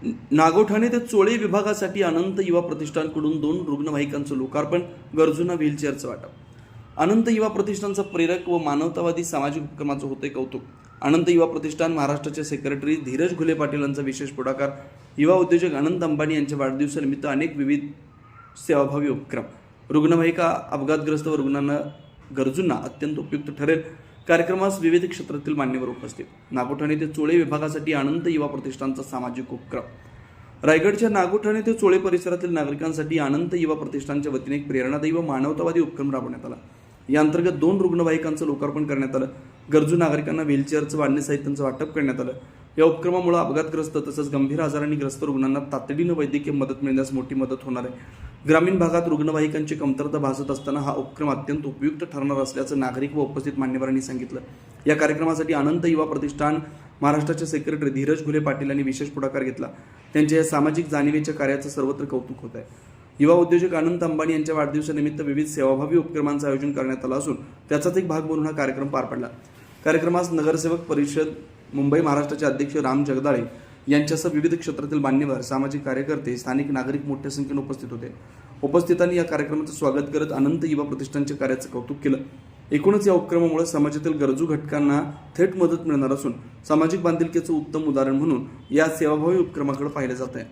नागोठाणे ते चोळे विभागासाठी अनंत युवा प्रतिष्ठानकडून 2 रुग्णवाहिकांचं लोकार्पण, गरजूंना व्हीलचेअरचं वाटप। अनंत युवा प्रतिष्ठानचा प्रेरक व मानवतावादी सामाजिक उपक्रमाचं होते कौतुक। अनंत युवा प्रतिष्ठान महाराष्ट्राचे सेक्रेटरी धीरज घुले पाटील यांचा विशेष पुढाकार। युवा उद्योजक अनंत अंबानी यांच्या वाढदिवसानिमित्त अनेक विविध सेवाभावी उपक्रम। रुग्णवाहिका अपघातग्रस्त व गरजूंना अत्यंत उपयुक्त ठरेल। कार्यक्रमास विविध क्षेत्रातील मान्यवर उपस्थित। नागोठाणे ते चोळे विभागासाठी अनंत युवा प्रतिष्ठानचा सामाजिक उपक्रम। रायगडच्या नागोठाणे ते चोळे परिसरातील नागरिकांसाठी अनंत युवा प्रतिष्ठानच्या वतीने एक प्रेरणादायी व मानवतावादी उपक्रम राबवण्यात आला। या अंतर्गत 2 रुग्णवाहिकांचं लोकार्पण करण्यात आलं। गरजू नागरिकांना व्हीलचेअरचं व अन्य साहित्यांचं वाटप करण्यात आलं। या उपक्रमामुळे अपघातग्रस्त तसंच गंभीर आजारांनी ग्रस्त रुग्णांना तातडीनं वैद्यकीय मदत मिळण्यास मोठी मदत होणार आहे। ग्रामीण भागात रुग्णवाहिकांची कमतरता भासत असताना हा उपक्रम अत्यंत उपयुक्त ठरणार असल्याचं नागरिक व उपस्थित मान्यवरांनी सांगितलं। या कार्यक्रमासाठी अनंत युवा प्रतिष्ठान महाराष्ट्राचे सेक्रेटरी धीरज घुले पाटील यांनी विशेष पुढाकार घेतला। त्यांच्या या सामाजिक जाणीवेच्या कार्याचं सर्वत्र कौतुक होत आहे। युवा उद्योजक अनंत अंबानी यांच्या वाढदिवसानिमित्त विविध सेवाभावी उपक्रमांचं आयोजन करण्यात आलं असून त्याचाच एक भाग म्हणून हा कार्यक्रम पार पडला। कार्यक्रमास नगरसेवक परिषद मुंबई महाराष्ट्राचे अध्यक्ष राम जगदाळे यांच्यासह विविध क्षेत्रातील मान्यवर, सामाजिक कार्यकर्ते, स्थानिक नागरिक मोठ्या संख्येने उपस्थित होते। उपस्थितांनी या कार्यक्रमाचं स्वागत करत अनंत युवा प्रतिष्ठानच्या कार्याचं कौतुक केलं। एकूणच या उपक्रमामुळे समाजातील गरजू घटकांना थेट मदत मिळणार असून सामाजिक बांधिलकीचं उत्तम उदाहरण म्हणून या सेवाभावी उपक्रमाकडे पाहिले जात आहे।